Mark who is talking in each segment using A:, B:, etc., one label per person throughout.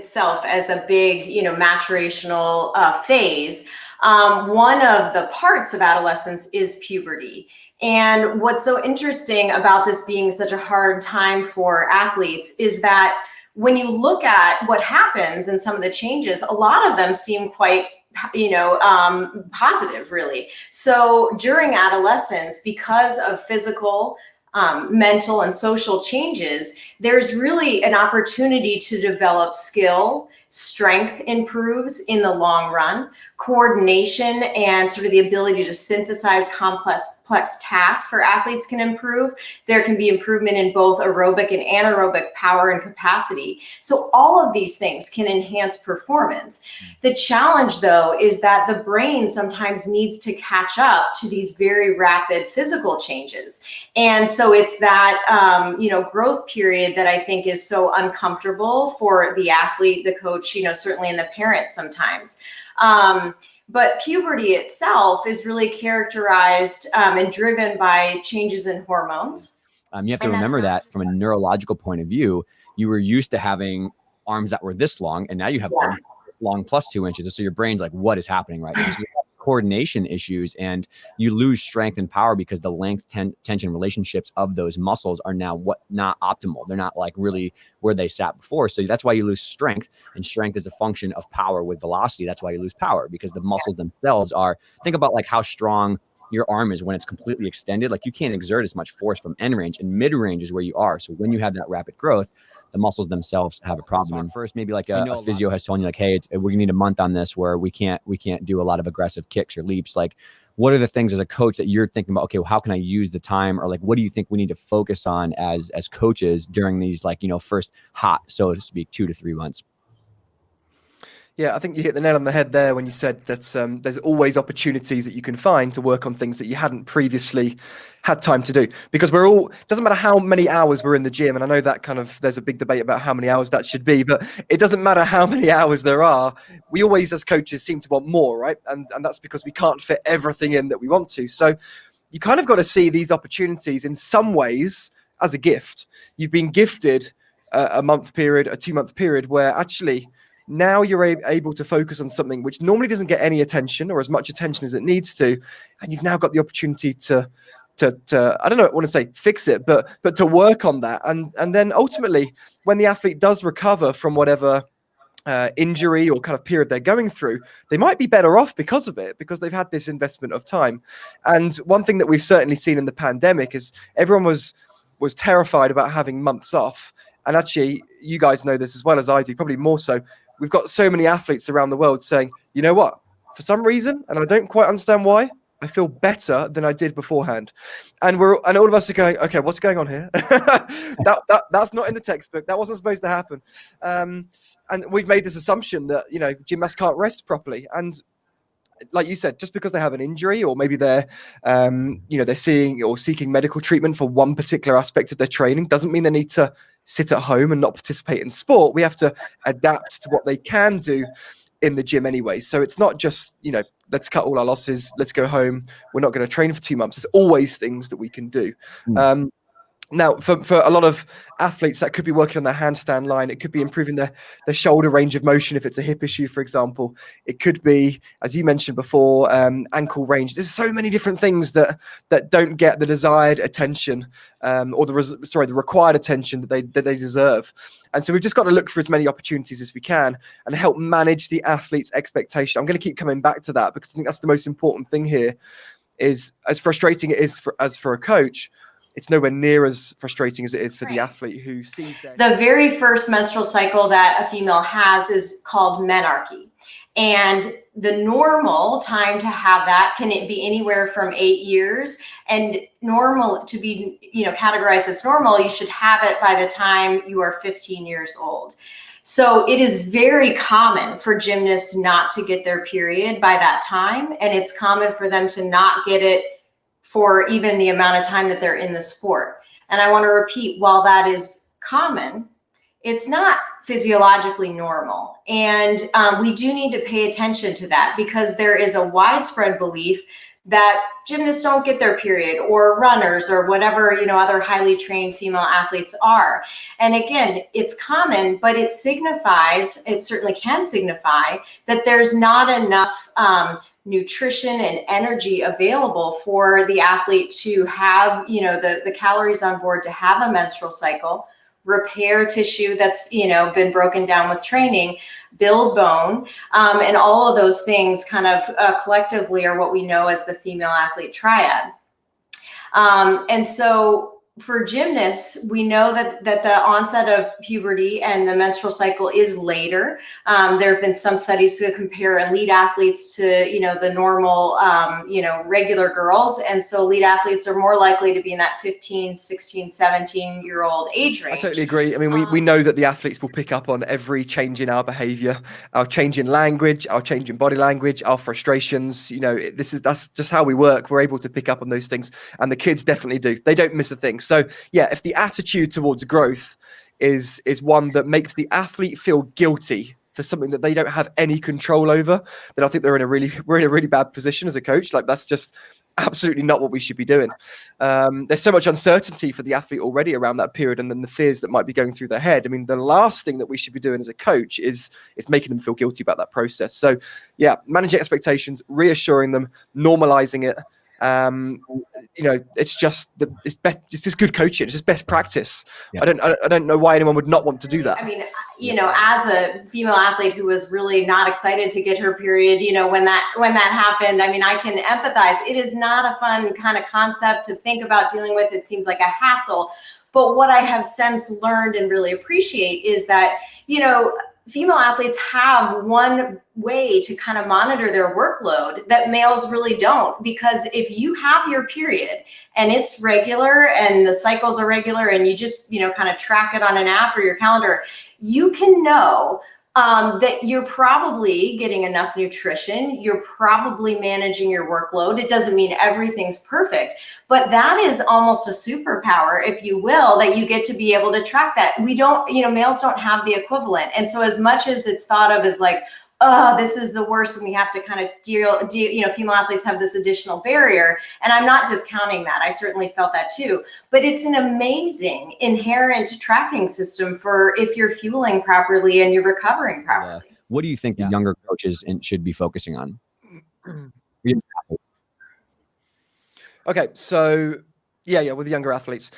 A: itself as a big, maturational phase. One of the parts of adolescence is puberty. And what's so interesting about this being such a hard time for athletes is that when you look at what happens and some of the changes, a lot of them seem quite positive, really. So during adolescence, because of physical, mental, and social changes, there's really an opportunity to develop skill. Strength improves in the long run. Coordination and sort of the ability to synthesize complex tasks for athletes can improve. There can be improvement in both aerobic and anaerobic power and capacity. So all of these things can enhance performance. The challenge, though, is that the brain sometimes needs to catch up to these very rapid physical changes. And so it's that, growth period that I think is so uncomfortable for the athlete, the coach, certainly in the parent sometimes. But puberty itself is really characterized and driven by changes in hormones.
B: You have to remember that from a neurological point of view, you were used to having arms that were this long, and now you have arms this long plus 2 inches. So your brain's like, what is happening right now? Coordination issues, and you lose strength and power because the length tension relationships of those muscles are now not optimal. They're not like really where they sat before. So that's why you lose strength, and strength is a function of power with velocity. That's why you lose power, because the muscles themselves are, think about like how strong your arm is when it's completely extended. Like you can't exert as much force from end range, and mid range is where you are. So when you have that rapid growth, the muscles themselves have a problem. And first, maybe like a physio has told you like, hey, we need a month on this where we can't do a lot of aggressive kicks or leaps. Like, what are the things as a coach that you're thinking about? Okay, well, how can I use the time? Or like, what do you think we need to focus on as coaches during these first hot, so to speak, 2 to 3 months?
C: Yeah, I think you hit the nail on the head there when you said that there's always opportunities that you can find to work on things that you hadn't previously had time to do. Because it doesn't matter how many hours we're in the gym, and I know that there's a big debate about how many hours that should be, but it doesn't matter how many hours there are. We always, as coaches, seem to want more, right? And that's because we can't fit everything in that we want to. So you kind of got to see these opportunities in some ways as a gift. You've been gifted a month period, a 2-month period where actually now you're able to focus on something which normally doesn't get any attention or as much attention as it needs to. And you've now got the opportunity to I don't know, I want to say fix it, but to work on that. And then ultimately, when the athlete does recover from whatever injury or kind of period they're going through, they might be better off because of it, because they've had this investment of time. And one thing that we've certainly seen in the pandemic is everyone was terrified about having months off. And actually, you guys know this as well as I do, probably more so. We've got so many athletes around the world saying, you know what, for some reason, and I don't quite understand why, I feel better than I did beforehand. And all of us are going, okay, what's going on here? That's not in the textbook. That wasn't supposed to happen. And we've made this assumption that, gymnasts can't rest properly. And like you said, just because they have an injury, or maybe they're seeing or seeking medical treatment for one particular aspect of their training, doesn't mean they need to sit at home and not participate in sport. We have to adapt to what they can do in the gym anyway. So it's not just, let's cut all our losses, let's go home, we're not going to train for 2 months. There's always things that we can do. Now, for a lot of athletes, that could be working on their handstand line. It could be improving their shoulder range of motion if it's a hip issue, for example. It could be, as you mentioned before, ankle range. There's so many different things that don't get the desired attention or the required attention that they deserve. And so we've just got to look for as many opportunities as we can and help manage the athlete's expectation. I'm going to keep coming back to that because I think that's the most important thing here. Is as frustrating it is for a coach, it's nowhere near as frustrating as it is for the athlete who sees
A: the very first menstrual cycle that a female has is called menarche. And the normal time to have that can it be anywhere from 8 years, and normal to be, categorized as normal, you should have it by the time you are 15 years old. So it is very common for gymnasts not to get their period by that time. And it's common for them to not get it for even the amount of time that they're in the sport. And I want to repeat, while that is common, it's not physiologically normal. And we do need to pay attention to that because there is a widespread belief that gymnasts don't get their period, or runners, or whatever, other highly trained female athletes are. And again, it's common, but it certainly can signify that there's not enough nutrition and energy available for the athlete to have, the calories on board to have a menstrual cycle, repair tissue that's, been broken down with training, build bone, and all of those things kind of collectively are what we know as the female athlete triad. And so for gymnasts, we know that the onset of puberty and the menstrual cycle is later. There have been some studies to compare elite athletes to, the normal, regular girls. And so elite athletes are more likely to be in that 15, 16, 17-year-old age range.
C: I totally agree. I mean, we know that the athletes will pick up on every change in our behavior, our change in language, our change in body language, our frustrations. That's just how we work. We're able to pick up on those things. And the kids definitely do. They don't miss a thing. So yeah, if the attitude towards growth is one that makes the athlete feel guilty for something that they don't have any control over, then I think we're in a really bad position as a coach. Like, that's just absolutely not what we should be doing. There's so much uncertainty for the athlete already around that period, and then the fears that might be going through their head. I mean, the last thing that we should be doing as a coach is making them feel guilty about that process. So yeah, managing expectations, reassuring them, normalizing it. It's just good coaching. It's just best practice. Yeah. I don't know why anyone would not want to do that.
A: I mean, as a female athlete who was really not excited to get her period, when that happened, I mean, I can empathize. It is not a fun kind of concept to think about dealing with. It seems like a hassle. But what I have since learned and really appreciate is that, female athletes have one way to kind of monitor their workload that males really don't, because if you have your period and it's regular and the cycles are regular and you just, kind of track it on an app or your calendar, you can know that you're probably getting enough nutrition, you're probably managing your workload. It doesn't mean everything's perfect, but that is almost a superpower, if you will, that you get to be able to track that. We don't, males don't have the equivalent. And so as much as it's thought of as like, oh, this is the worst, and we have to kind of deal, female athletes have this additional barrier. And I'm not discounting that. I certainly felt that too. But it's an amazing inherent tracking system for if you're fueling properly and you're recovering properly.
B: Yeah. What do you think younger coaches should be focusing on?
C: Okay, so yeah, with the younger athletes.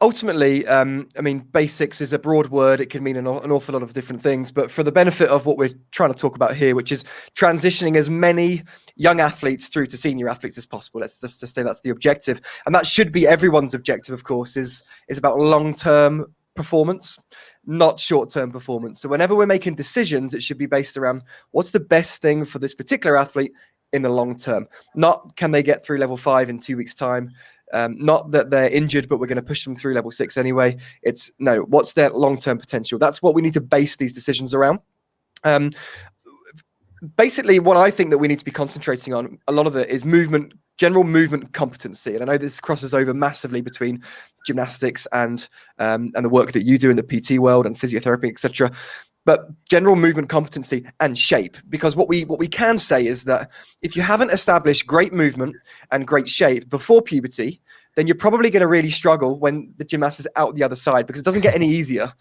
C: Ultimately, I mean, basics is a broad word. It can mean an awful lot of different things. But for the benefit of what we're trying to talk about here, which is transitioning as many young athletes through to senior athletes as possible, let's just say that's the objective. And that should be everyone's objective, of course, is about long-term performance, not short-term performance. So whenever we're making decisions, it should be based around what's the best thing for this particular athlete in the long term. Not can they get through level 5 in 2 weeks' time. Not that they're injured, but we're going to push them through level 6 anyway. It's no, what's their long-term potential? That's what we need to base these decisions around. Basically, what I think that we need to be concentrating on, a lot of it is general movement competency. And I know this crosses over massively between gymnastics and the work that you do in the PT world and physiotherapy, etc. But general movement competency and shape, because what we can say is that if you haven't established great movement and great shape before puberty, then you're probably going to really struggle when the gymnast is out the other side, because it doesn't get any easier.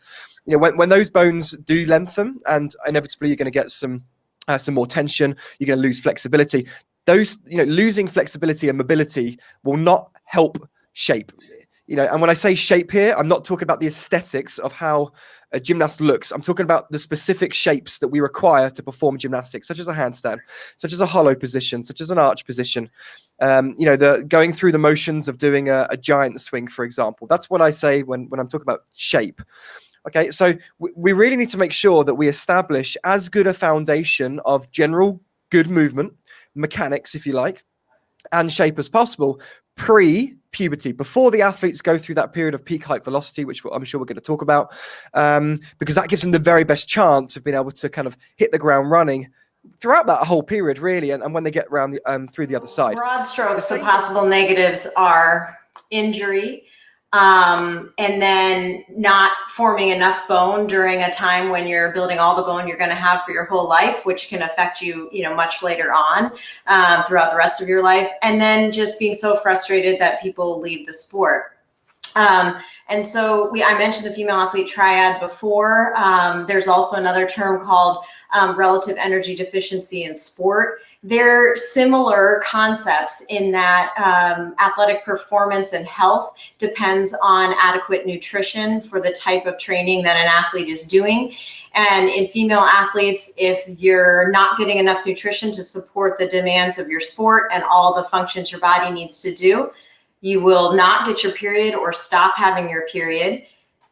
C: When those bones do lengthen, and inevitably you're going to get some more tension, you're going to lose flexibility. Those, losing flexibility and mobility will not help shape. And when I say shape here, I'm not talking about the aesthetics of how a gymnast looks. I'm talking about the specific shapes that we require to perform gymnastics, such as a handstand, such as a hollow position, such as an arch position. The going through the motions of doing a giant swing, for example. That's what I say when I'm talking about shape. Okay, so we really need to make sure that we establish as good a foundation of general good movement, mechanics, if you like, and shape as possible pre-puberty, before the athletes go through that period of peak height velocity, which I'm sure we're going to talk about, because that gives them the very best chance of being able to kind of hit the ground running throughout that whole period, really, and when they get around through the other side.
A: Broad strokes, the possible negatives are injury, and then not forming enough bone during a time when you're building all the bone you're going to have for your whole life, which can affect you, much later on, throughout the rest of your life. And then just being so frustrated that people leave the sport. And so I mentioned the female athlete triad before. There's also another term called relative energy deficiency in sport. They're similar concepts in that athletic performance and health depends on adequate nutrition for the type of training that an athlete is doing. And in female athletes, if you're not getting enough nutrition to support the demands of your sport and all the functions your body needs to do, you will not get your period or stop having your period.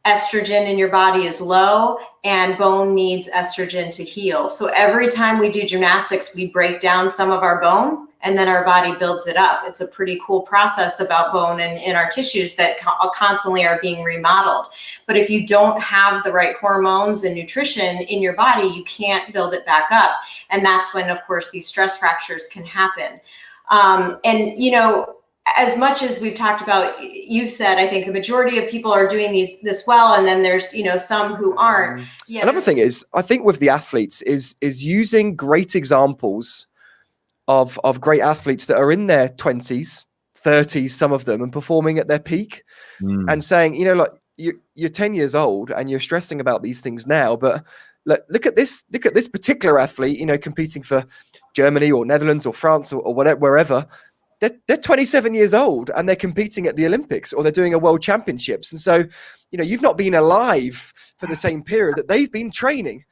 A: Estrogen in your body is low, and bone needs estrogen to heal. So every time we do gymnastics, we break down some of our bone and then our body builds it up. It's a pretty cool process about bone and in our tissues that constantly are being remodeled. But if you don't have the right hormones and nutrition in your body, you can't build it back up. And that's when, of course, these stress fractures can happen. As much as we've talked about, you've said, I think the majority of people are doing this well, and then there's, some who aren't. Yeah.
C: Another thing is, I think with the athletes is using great examples of great athletes that are in their 20s, 30s, some of them, and performing at their peak, and saying, you're 10 years old and you're stressing about these things now, but look at this particular athlete, competing for Germany or Netherlands or France or whatever, wherever. They're 27 years old and they're competing at the Olympics or they're doing a world championships. And so, you've not been alive for the same period that they've been training.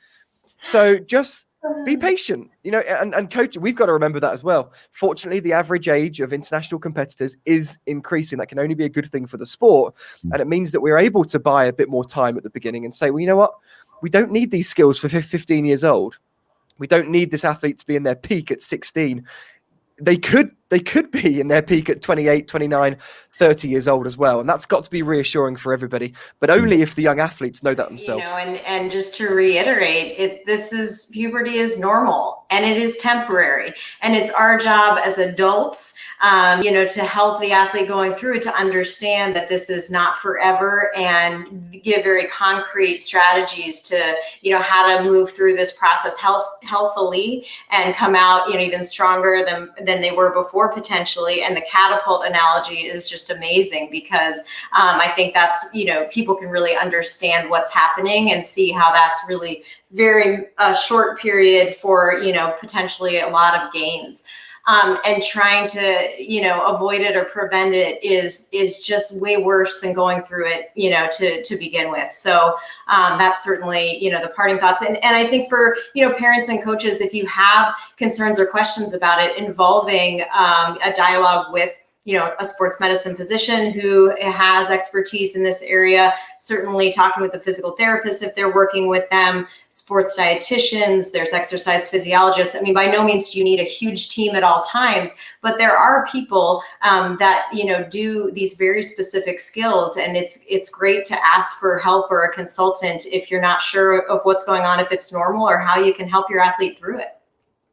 C: So just be patient, and coach, we've got to remember that as well. Fortunately, the average age of international competitors is increasing. That can only be a good thing for the sport. And it means that we're able to buy a bit more time at the beginning and say, well, you know what? We don't need these skills for 15 years old. We don't need this athlete to be in their peak at 16. They could be in their peak at 28, 29, 30 years old as well. And that's got to be reassuring for everybody, but only if the young athletes know that themselves.
A: And just to reiterate, puberty is normal and it is temporary. And it's our job as adults, to help the athlete going through it to understand that this is not forever and give very concrete strategies to, how to move through this process healthily and come out, even stronger than they were before potentially. And the catapult analogy is just amazing because I think that's, people can really understand what's happening and see how that's really very short period for, potentially a lot of gains. And trying to, avoid it or prevent it is just way worse than going through it, to begin with. So that's certainly, the parting thoughts. And I think for, parents and coaches, if you have concerns or questions about it, involving a dialogue with, a sports medicine physician who has expertise in this area, certainly talking with the physical therapist if they're working with them, sports dietitians, there's exercise physiologists. I mean, by no means do you need a huge team at all times, but there are people that, do these very specific skills. And it's great to ask for help or a consultant if you're not sure of what's going on, if it's normal or how you can help your athlete through it.